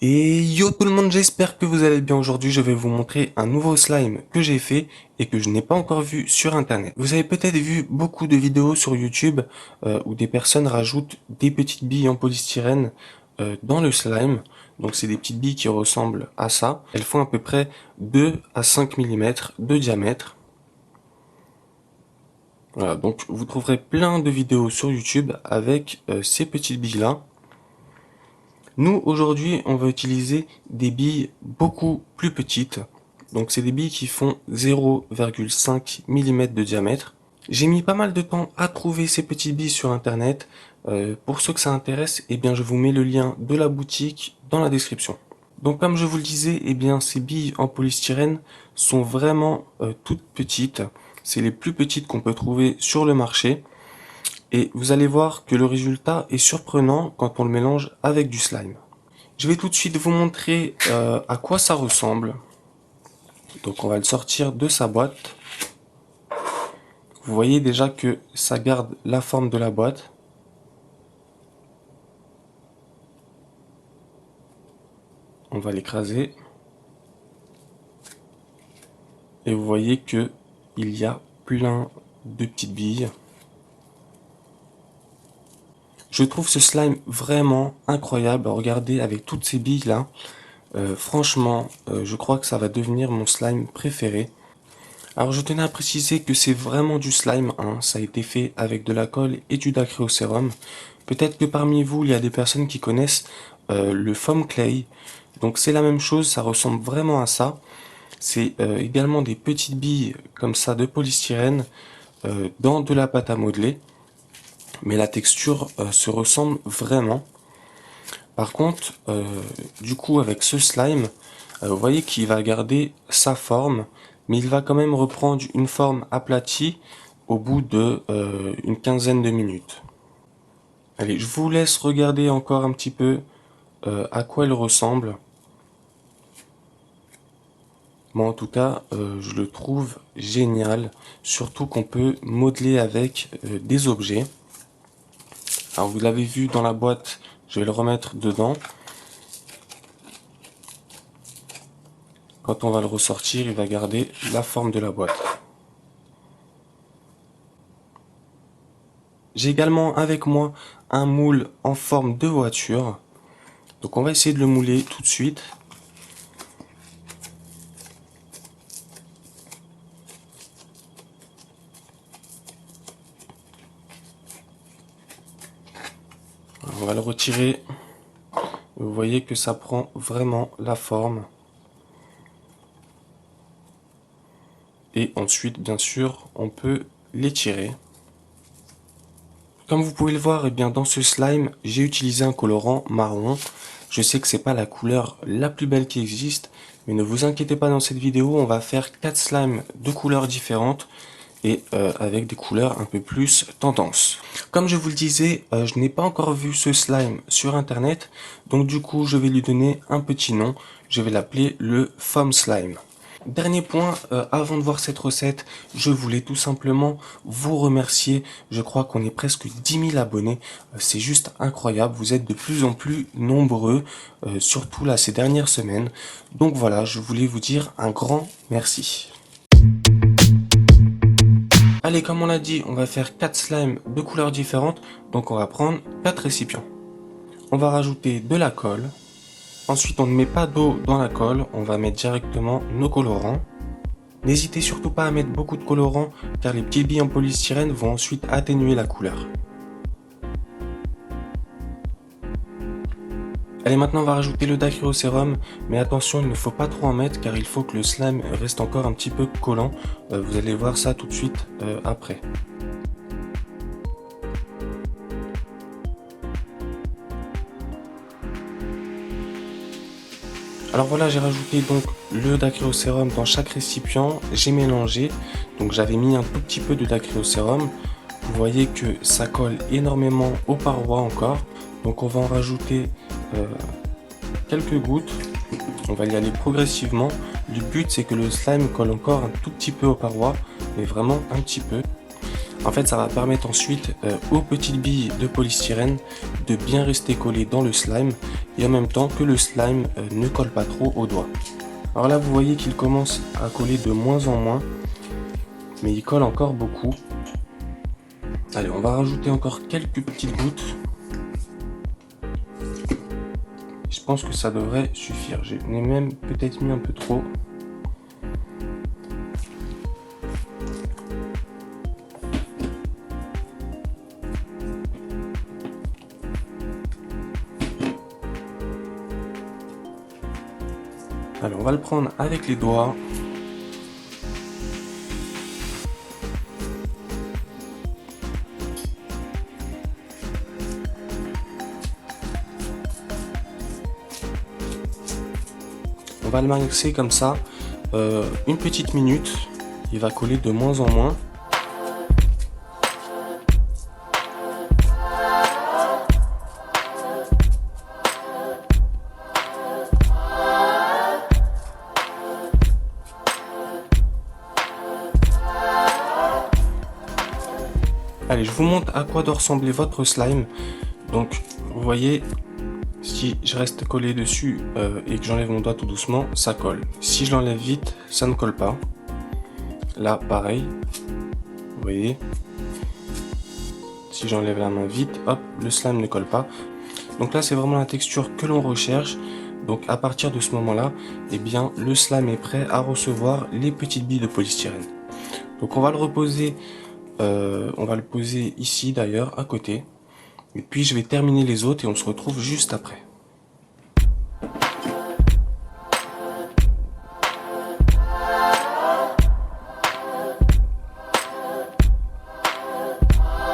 Et yo tout le monde, j'espère que vous allez bien. Aujourd'hui, je vais vous montrer un nouveau slime que j'ai fait et que je n'ai pas encore vu sur internet. Vous avez peut-être vu beaucoup de vidéos sur YouTube où des personnes rajoutent des petites billes en polystyrène dans le slime. Donc c'est des petites billes qui ressemblent à ça. Elles font à peu près 2 à 5 mm de diamètre. Voilà, donc vous trouverez plein de vidéos sur YouTube avec ces petites billes là. Nous, aujourd'hui, on va utiliser des billes beaucoup plus petites. Donc, c'est des billes qui font 0,5 mm de diamètre. J'ai mis pas mal de temps à trouver ces petites billes sur Internet. Pour ceux que ça intéresse, eh bien, je vous mets le lien de la boutique dans la description. Donc, comme je vous le disais, eh bien, ces billes en polystyrène sont vraiment toutes petites. C'est les plus petites qu'on peut trouver sur le marché. Et vous allez voir que le résultat est surprenant quand on le mélange avec du slime. Je vais tout de suite vous montrer à quoi ça ressemble. Donc on va le sortir de sa boîte. Vous voyez déjà que ça garde la forme de la boîte. On va l'écraser. Et vous voyez que il y a plein de petites billes. Je trouve ce slime vraiment incroyable. Regardez avec toutes ces billes là. Franchement, je crois que ça va devenir mon slime préféré. Alors je tenais à préciser que c'est vraiment du slime, hein. Ça a été fait avec de la colle et du dacryocérum. Peut-être que parmi vous, il y a des personnes qui connaissent le foam clay. Donc c'est la même chose, ça ressemble vraiment à ça. C'est également des petites billes comme ça de polystyrène dans de la pâte à modeler. Mais la texture se ressemble vraiment. Par contre, du coup avec ce slime, vous voyez qu'il va garder sa forme, mais il va quand même reprendre une forme aplatie au bout de une quinzaine de minutes. Allez, je vous laisse regarder encore un petit peu à quoi il ressemble. Moi en tout cas, je le trouve génial, surtout qu'on peut modeler avec des objets. Alors vous l'avez vu dans la boîte, je vais le remettre dedans. Quand on va le ressortir, il va garder la forme de la boîte. J'ai également avec moi un moule en forme de voiture. Donc on va essayer de le mouler tout de suite. On va le retirer. Vous voyez que ça prend vraiment la forme. Et ensuite, bien sûr, on peut l'étirer. Comme vous pouvez le voir, eh bien, dans ce slime, j'ai utilisé un colorant marron. Je sais que c'est pas la couleur la plus belle qui existe, mais ne vous inquiétez pas, dans cette vidéo, on va faire 4 slimes de couleurs différentes et avec des couleurs un peu plus tendance. Comme je vous le disais, je n'ai pas encore vu ce slime sur internet, donc du coup je vais lui donner un petit nom. Je vais l'appeler le foam slime. Dernier point, avant de voir cette recette, je voulais tout simplement vous remercier. Je crois qu'on est presque 10 000 abonnés. C'est juste incroyable. Vous êtes de plus en plus nombreux, surtout là ces dernières semaines. Donc voilà, je voulais vous dire un grand merci. Allez, comme on l'a dit, on va faire 4 slimes de couleurs différentes. Donc on va prendre 4 récipients. On va rajouter de la colle. Ensuite, on ne met pas d'eau dans la colle, on va mettre directement nos colorants. N'hésitez surtout pas à mettre beaucoup de colorants car les petites billes en polystyrène vont ensuite atténuer la couleur. Allez, maintenant on va rajouter le dacryocérum, mais attention, il ne faut pas trop en mettre car il faut que le slime reste encore un petit peu collant. Vous allez voir ça tout de suite après. Alors voilà, j'ai rajouté donc le dacryocérum dans chaque récipient, j'ai mélangé, donc j'avais mis un tout petit peu de dacryocérum. Vous voyez que ça colle énormément aux parois encore, donc on va en rajouter quelques gouttes, on va y aller progressivement. Le but c'est que le slime colle encore un tout petit peu aux parois, mais vraiment un petit peu. En fait, ça va permettre ensuite aux petites billes de polystyrène de bien rester collées dans le slime et en même temps que le slime ne colle pas trop aux doigts. Alors là, vous voyez qu'il commence à coller de moins en moins, mais il colle encore beaucoup. Allez, on va rajouter encore quelques petites gouttes. Je pense que ça devrait suffire. J'en ai même peut-être mis un peu trop. Alors on va le prendre avec les doigts. On va le mixer comme ça une petite minute. Il va coller de moins en moins. Allez, je vous montre à quoi doit ressembler votre slime. Donc, vous voyez, si je reste collé dessus et que j'enlève mon doigt tout doucement, ça colle. Si je l'enlève vite, ça ne colle pas. Là, pareil. Vous voyez. Si j'enlève la main vite, hop, le slime ne colle pas. Donc là, c'est vraiment la texture que l'on recherche. Donc à partir de ce moment-là, eh bien, le slime est prêt à recevoir les petites billes de polystyrène. Donc on va le reposer. On va le poser ici d'ailleurs à côté et puis je vais terminer les autres et on se retrouve juste après.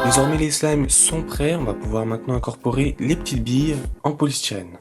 Désormais les slimes sont prêts, on va pouvoir maintenant incorporer les petites billes en polystyrène.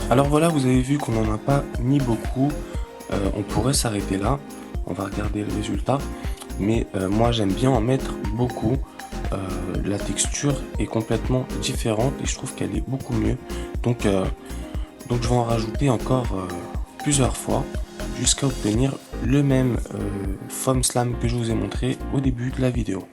Alors voilà, vous avez vu qu'on n'en a pas mis beaucoup, on pourrait s'arrêter là, on va regarder le résultat, mais moi j'aime bien en mettre beaucoup, la texture est complètement différente et je trouve qu'elle est beaucoup mieux, donc je vais en rajouter encore plusieurs fois jusqu'à obtenir le même foam slime que je vous ai montré au début de la vidéo.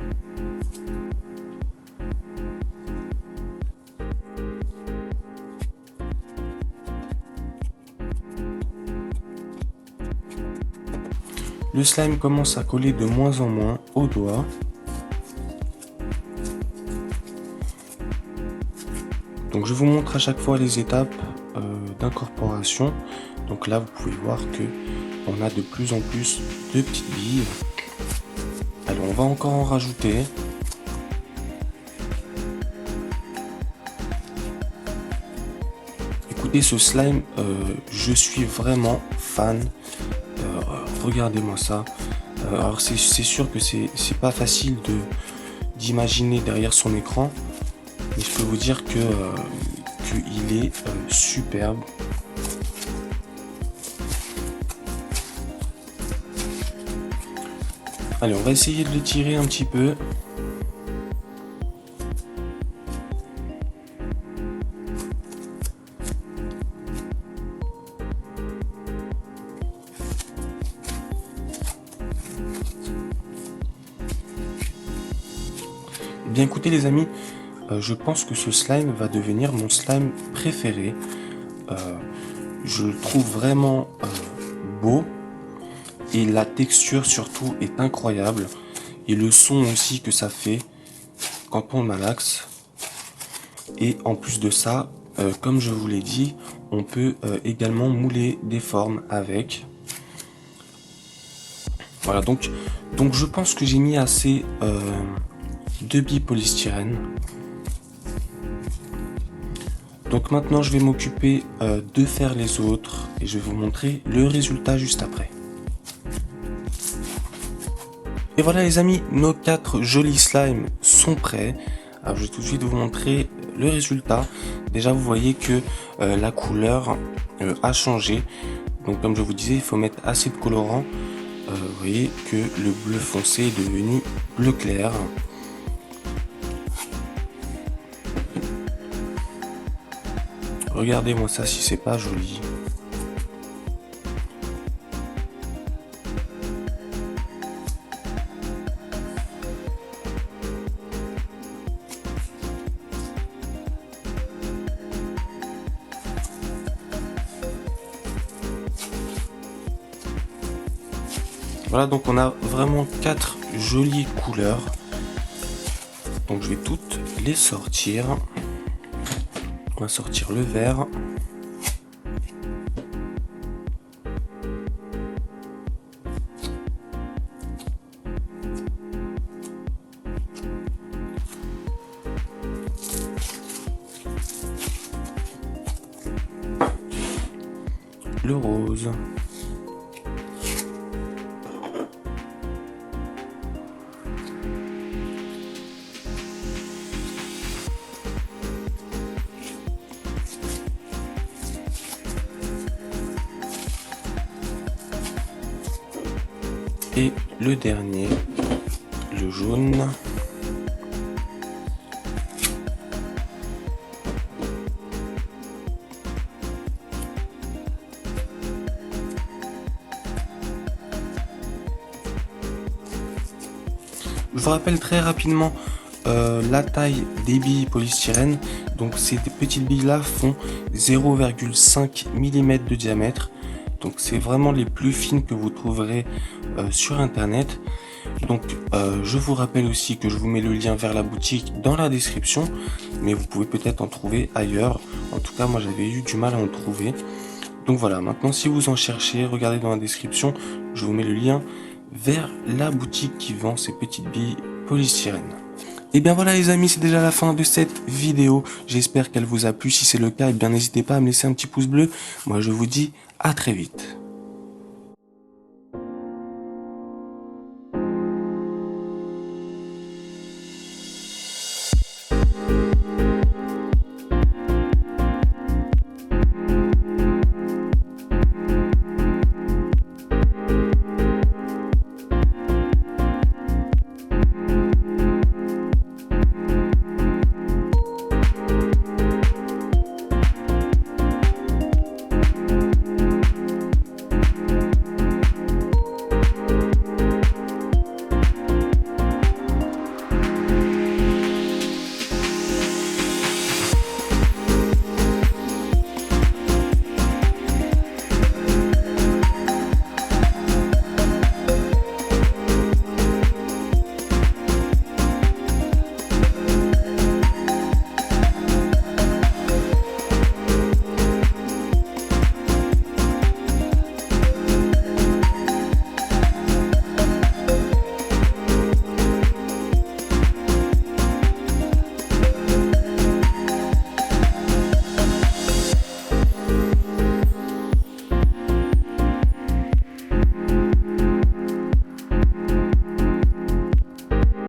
Le slime commence à coller de moins en moins aux doigts. Donc je vous montre à chaque fois les étapes d'incorporation. Donc là vous pouvez voir que on a de plus en plus de petites billes. Alors on va encore en rajouter. Écoutez, ce slime, je suis vraiment fan. Regardez-moi ça. Alors c'est sûr que c'est pas facile d'imaginer derrière son écran, mais je peux vous dire que qu'il est superbe. Allez, on va essayer de l'étirer un petit peu. Bien écoutez les amis, je pense que ce slime va devenir mon slime préféré. Je le trouve vraiment beau et la texture surtout est incroyable et le son aussi que ça fait quand on le malaxe. Et en plus de ça, comme je vous l'ai dit, on peut également mouler des formes avec. Voilà, donc je pense que j'ai mis assez de billes polystyrène. Donc maintenant je vais m'occuper de faire les autres et je vais vous montrer le résultat juste après. Et voilà les amis, nos 4 jolis slimes sont prêts. Alors je vais tout de suite vous montrer le résultat. Déjà vous voyez que la couleur a changé. Donc comme je vous disais, il faut mettre assez de colorant. Vous voyez que le bleu foncé est devenu bleu clair. Regardez-moi ça si c'est pas joli. Voilà, donc on a vraiment 4 jolies couleurs. Donc je vais toutes les sortir. On va sortir le vert. Le rose. Et le dernier, le jaune. Je vous rappelle très rapidement la taille des billes polystyrène. Donc ces petites billes là font 0,5 mm de diamètre. Donc c'est vraiment les plus fines que vous trouverez sur internet. Donc je vous rappelle aussi que je vous mets le lien vers la boutique dans la description, mais vous pouvez peut-être en trouver ailleurs. En tout cas moi j'avais eu du mal à en trouver. Donc voilà, maintenant si vous en cherchez, regardez dans la description, je vous mets le lien vers la boutique qui vend ces petites billes polystyrène. Et bien voilà les amis, c'est déjà la fin de cette vidéo. J'espère qu'elle vous a plu. Si c'est le cas, et bien n'hésitez pas à me laisser un petit pouce bleu. Moi je vous dis à très vite.